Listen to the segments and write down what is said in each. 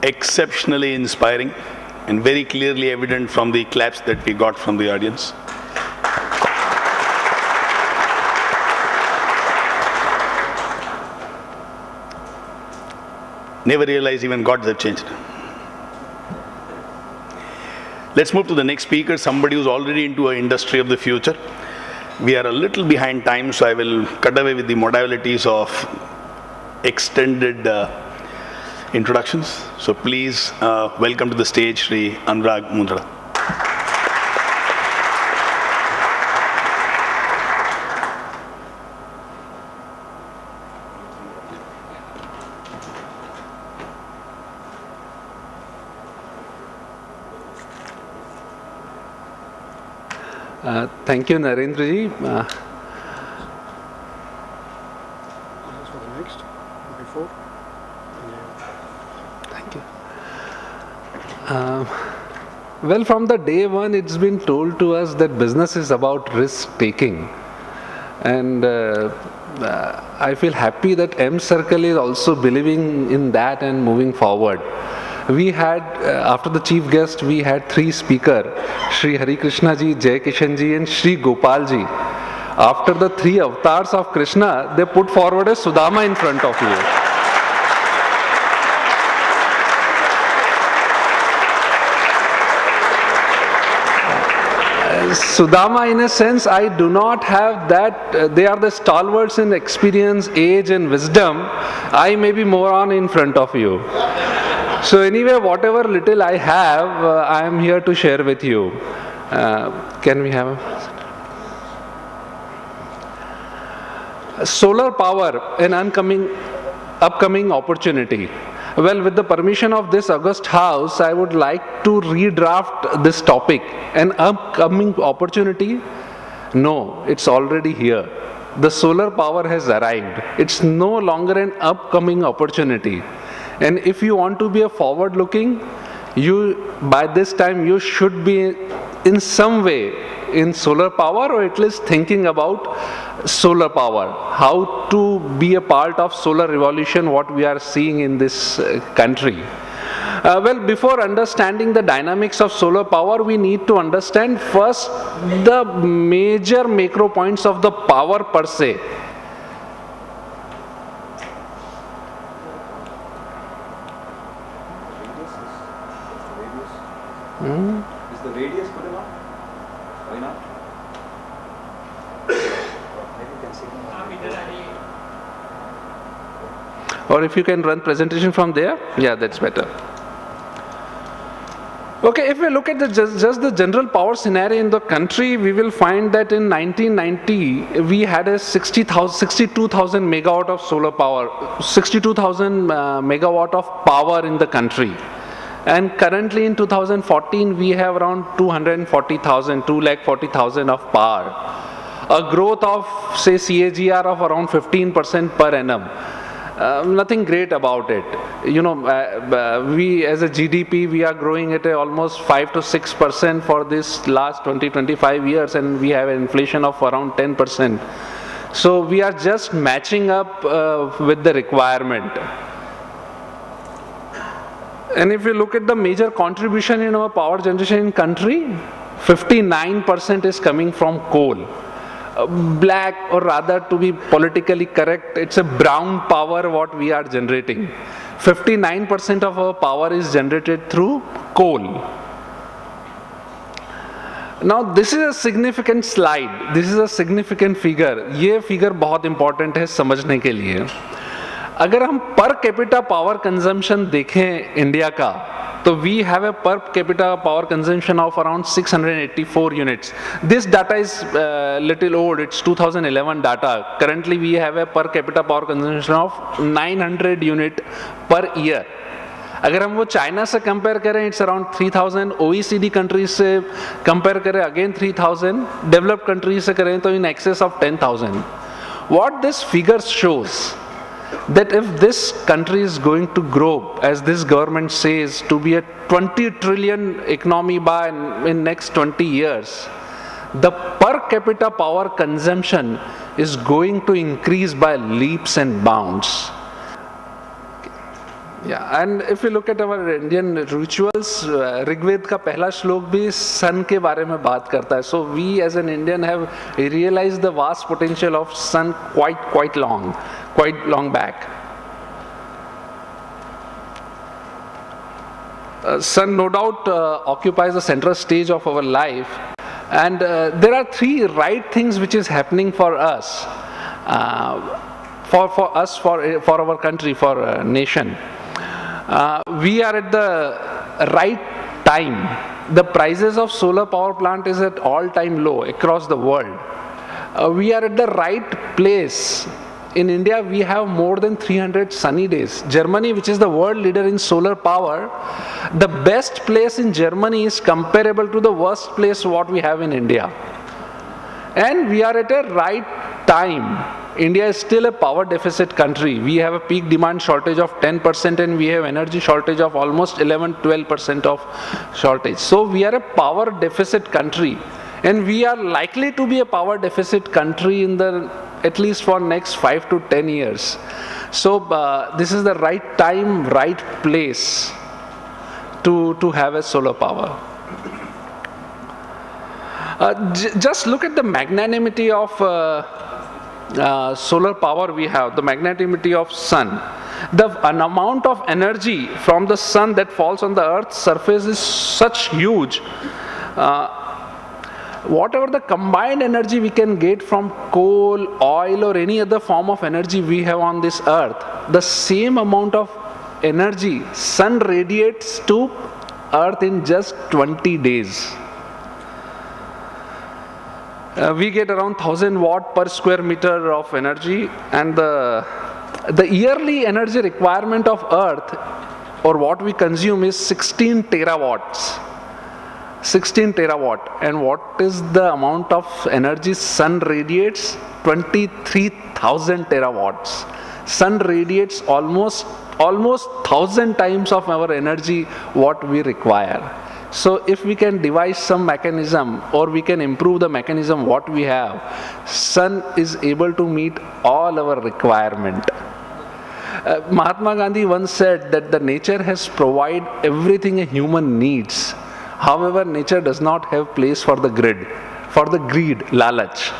exceptionally inspiring and very clearly evident from the claps that we got from the audience. Never realized even gods have changed. Let's move to the next speaker, somebody who's already into an industry of the future. We are a little behind time, so I will cut away with the modalities of extended introductions. So please welcome to the stage Shri Anurag Mundrala. Thank you, Narendra ji. Thank you. Well, from the day one, it's been told to us that business is about risk taking. And I feel happy that M Circle is also believing in that and moving forward. We had, after the chief guest, we had 3 speakers, Shri Hari Krishna ji, Jai Kishan ji and Shri Gopal ji. After the 3 avatars of Krishna, they put forward a Sudama in front of you. Sudama, in a sense, I do not have that. They are the stalwarts in experience, age and wisdom. I may be moron in front of you. So anyway, whatever little I have, I am here to share with you. Can we have a solar power, an upcoming opportunity? Well, with the permission of this august house, I would like to redraft this topic. An upcoming opportunity? No, it's already here. The solar power has arrived. It's no longer an upcoming opportunity. And if you want to be a forward-looking, by this time you should be in some way in solar power, or at least thinking about solar power, how to be a part of solar revolution, what we are seeing in this country. Well, before understanding the dynamics of solar power, we need to understand first the major macro points of the power per se. Is the radius good enough? Why not? Or if you can run presentation from there, yeah, that's better. Okay, if we look at just the general power scenario in the country, we will find that in 1990, we had a 62,000 megawatt of solar power, 62,000 megawatt of power in the country. And currently in 2014, we have around 240,000 of power. A growth of, say, CAGR of around 15% per annum. Nothing great about it. You know, we as a GDP, we are growing at almost 5 to 6% for this last 20-25 years, and we have an inflation of around 10%. So we are just matching up with the requirement. And if you look at the major contribution in our power generation in country, 59% is coming from coal. Black, or rather to be politically correct, it's a brown power what we are generating. 59% of our power is generated through coal. Now this is a significant slide. This is a significant figure. ये figure बहुत important है समझने के लिए. अगर हम per capita power consumption देखें India का, तो we have a per capita power consumption of around 684 units. This data is little old, it's 2011 data. Currently we have a per capita power consumption of 900 unit per year. अगर हम वो China से compare करें, it's around 3000, OECD countries से compare करें again 3000, developed countries से करें तो in excess of 10,000. What this figure shows, that if this country is going to grow, as this government says, to be a 20 trillion economy by in next 20 years, the per capita power consumption is going to increase by leaps and bounds. Yeah, and if you look at our Indian rituals, Rigveda का पहला श्लोक भी sun के बारे में बात करता है. So we as an Indian have realized the vast potential of sun quite long back. Sun no doubt occupies the central stage of our life, and there are three right things which is happening for us, for our country, for our nation. We are at the right time. The prices of solar power plant is at all-time low across the world. We are at the right place. In India, we have more than 300 sunny days. Germany, which is the world leader in solar power, the best place in Germany is comparable to the worst place what we have in India. And we are at a right time. India is still a power deficit country. We have a peak demand shortage of 10% and we have energy shortage of almost 11-12% of shortage. So we are a power deficit country, and we are likely to be a power deficit country in the at least for next 5 to 10 years. So this is the right time, right place to have a solar power. Just look at the magnanimity of solar power we have, the magnanimity of sun. An amount of energy from the sun that falls on the earth's surface is such huge. Whatever the combined energy we can get from coal, oil, or any other form of energy we have on this earth, the same amount of energy sun radiates to earth in just 20 days. We get around 1000 watt per square meter of energy, and the yearly energy requirement of earth, or what we consume, is 16 terawatts. 16 terawatt. And what is the amount of energy sun radiates? 23,000 terawatts. Sun radiates almost 1000 times of our energy what we require. So if we can devise some mechanism, or we can improve the mechanism what we have, sun is able to meet all our requirement. Mahatma Gandhi once said that the nature has provided everything a human needs. However, nature does not have place for the greed, lalach.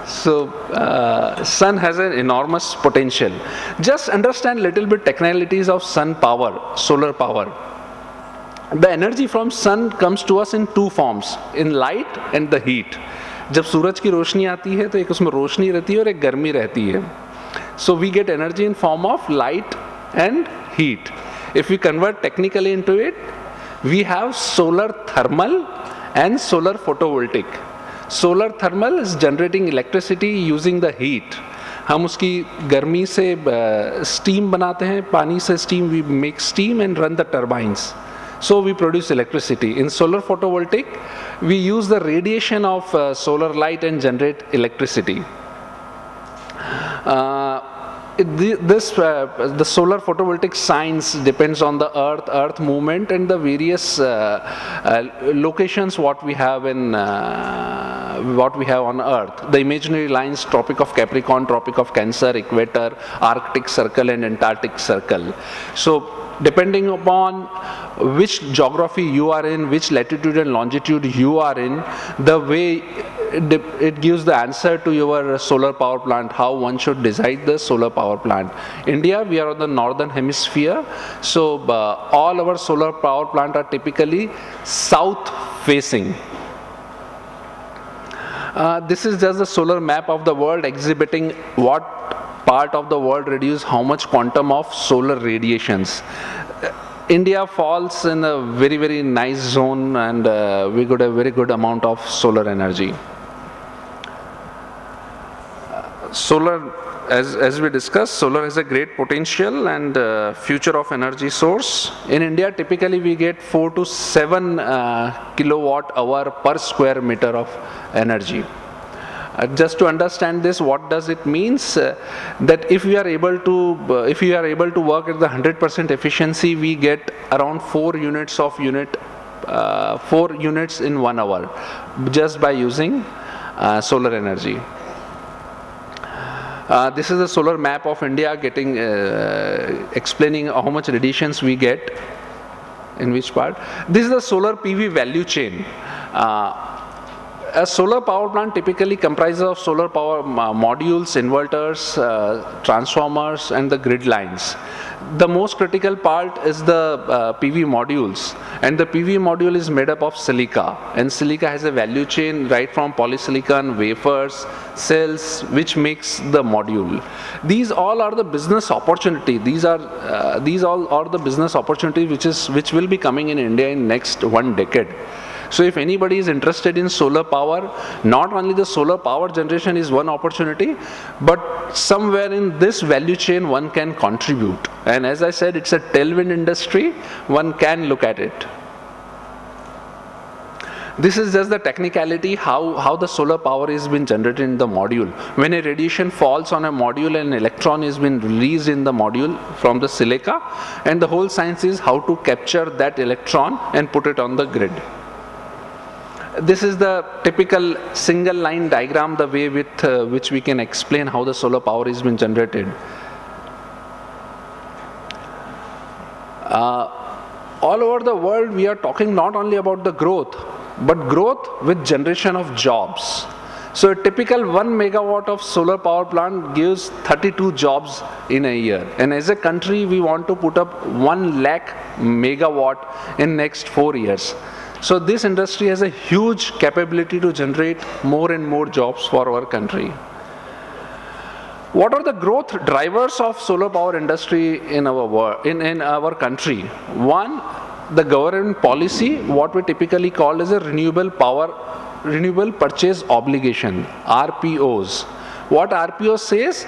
So, sun has an enormous potential. Just understand little bit technicalities of sun power, solar power. The energy from sun comes to us in two forms, in light and the heat. जब सूरज की रोशनी आती है तो एक उसमें रोशनी रहती है और एक गर्मी रहती है. So we get energy in form of light and heat. If we convert technically into it, we have solar thermal and solar photovoltaic. Solar thermal is generating electricity using the heat. हम उसकी गर्मी से steam बनाते हैं, पानी से steam, we make steam and run the turbines. So we produce electricity. In solar photovoltaic, we use the radiation of solar light and generate electricity. The solar photovoltaic science depends on the earth movement, and the various locations what we have on earth. The imaginary lines: Tropic of Capricorn, Tropic of Cancer, Equator, Arctic Circle, and Antarctic Circle. So depending upon which geography you are in, which latitude and longitude you are in, the way it gives the answer to your solar power plant, how one should design the solar power plant. India, we are on the northern hemisphere, so all our solar power plant are typically south facing. This is just the solar map of the world exhibiting what part of the world reduce how much quantum of solar radiations. India falls in a very, very nice zone, and we got a very good amount of solar energy. Solar, as we discussed, solar has a great potential and future of energy source. In India, typically we get 4 to 7 kilowatt hour per square meter of energy. Just to understand this, what does it means? That if we are able to work at the 100% efficiency, we get around 4 units in 1 hour, just by using solar energy. This is a solar map of India explaining how much radiations we get in which part. This is the solar PV value chain. A solar power plant typically comprises of solar power modules, inverters, transformers, and the grid lines. The most critical part is the PV modules, and the PV module is made up of silica, and silica has a value chain right from polysilicon, wafers, cells, which makes the module. These all are the business opportunity. These all are the business opportunity which will be coming in India in next 1 decade. So if anybody is interested in solar power, not only the solar power generation is one opportunity, but somewhere in this value chain one can contribute. And as I said, it's a tailwind industry, one can look at it. This is just the technicality how the solar power is being generated in the module. When a radiation falls on a module, an electron is being released in the module from the silica, and the whole science is how to capture that electron and put it on the grid. This is the typical single line diagram, the way with which we can explain how the solar power is being generated. All over the world, we are talking not only about the growth, but growth with generation of jobs. So a typical 1 megawatt of solar power plant gives 32 jobs in a year. And as a country, we want to put up 1 lakh megawatt in next 4 years. So this industry has a huge capability to generate more and more jobs for our country. What are the growth drivers of solar power industry in our country? One, the government policy, what we typically call as a renewable purchase obligation, RPOs. What RPO says?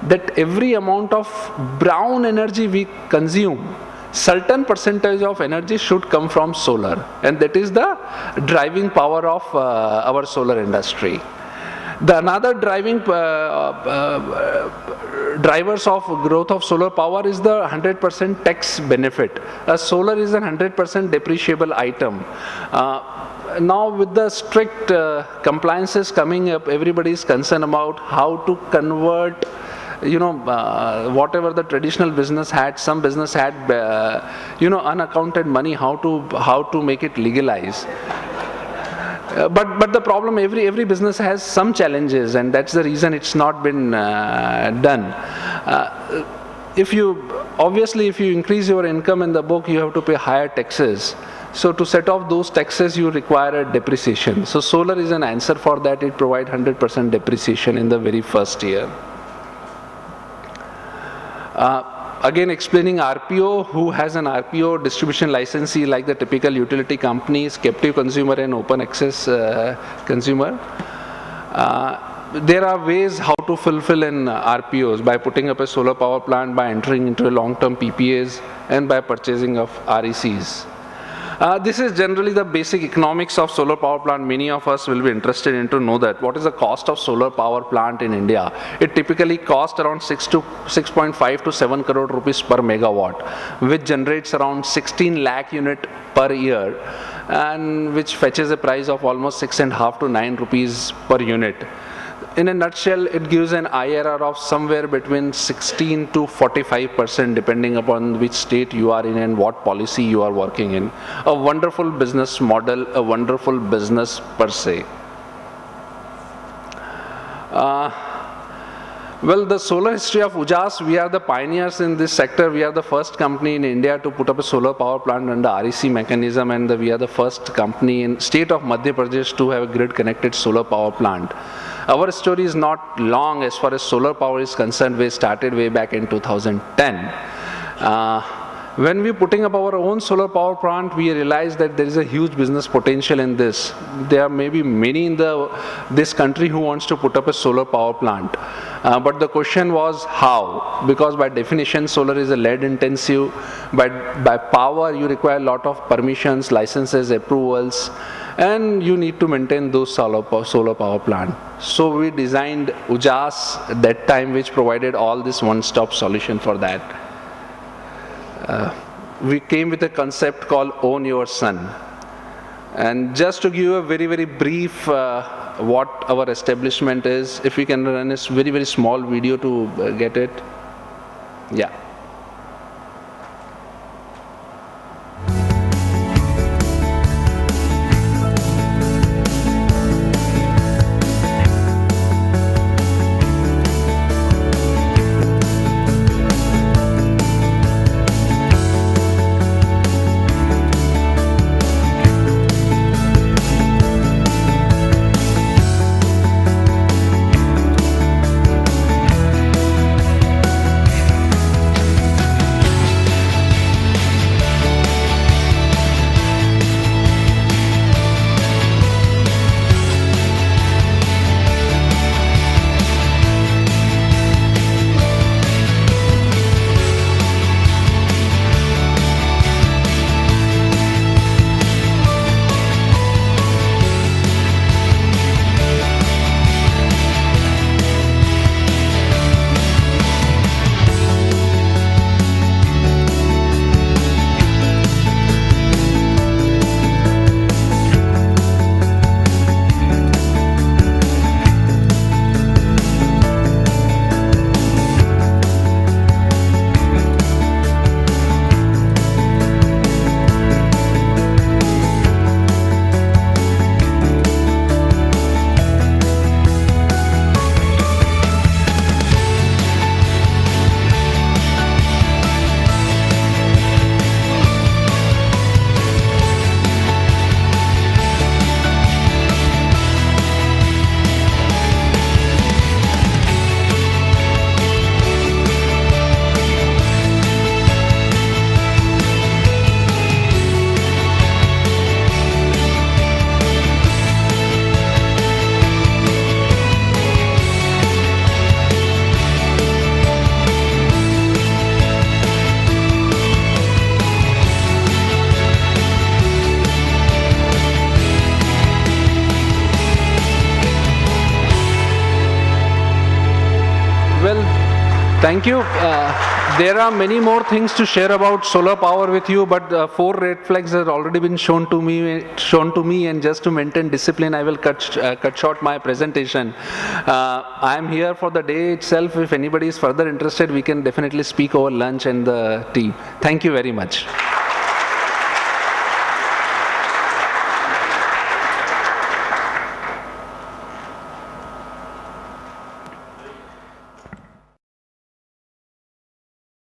That every amount of brown energy we consume, certain percentage of energy should come from solar, and that is the driving power of our solar industry. The another driving drivers of growth of solar power is the 100% tax benefit. Solar is a 100% depreciable item. Now with the strict compliances coming up, everybody is concerned about how to convert whatever the traditional business had, some business had, unaccounted money, how to make it legalize. But the problem, every business has some challenges, and that's the reason it's not been done. If you increase your income in the book, you have to pay higher taxes. So to set off those taxes, you require a depreciation. So solar is an answer for that. It provides 100% depreciation in the very first year. Again, explaining RPO, who has an RPO distribution licensee like the typical utility companies, captive consumer and open access consumer. There are ways how to fulfill in RPOs by putting up a solar power plant, by entering into a long-term PPAs, and by purchasing of RECs. This is generally the basic economics of solar power plant. Many of us will be interested in to know that. What is the cost of solar power plant in India? It typically costs around 6.5 to 7 crore rupees per megawatt, which generates around 16 lakh unit per year, and which fetches a price of almost 6.5 to 9 rupees per unit. In a nutshell, it gives an IRR of somewhere between 16 to 45%, depending upon which state you are in and what policy you are working in. A wonderful business model, a wonderful business per se. Well, the solar history of Ujas, we are the pioneers in this sector. We are the first company in India to put up a solar power plant under REC mechanism, and we are the first company in state of Madhya Pradesh to have a grid-connected solar power plant. Our story is not long as far as solar power is concerned. We started way back in 2010. When we putting up our own solar power plant, we realized that there is a huge business potential in this. There may be many in this country who wants to put up a solar power plant. But the question was how? Because by definition, solar is a lead intensive. By power, you require a lot of permissions, licenses, approvals, and you need to maintain those solar power plant. So we designed Ujas at that time, which provided all this one-stop solution for that. We came with a concept called Own Your Sun. And just to give you a very brief what our establishment is, if we can run a very small video to get it. Yeah. Well, thank you. There are many more things to share about solar power with you, but 4 red flags have already been shown to me, and just to maintain discipline, I will cut short my presentation. I am here for the day itself. If anybody is further interested, we can definitely speak over lunch and the tea. Thank you very much.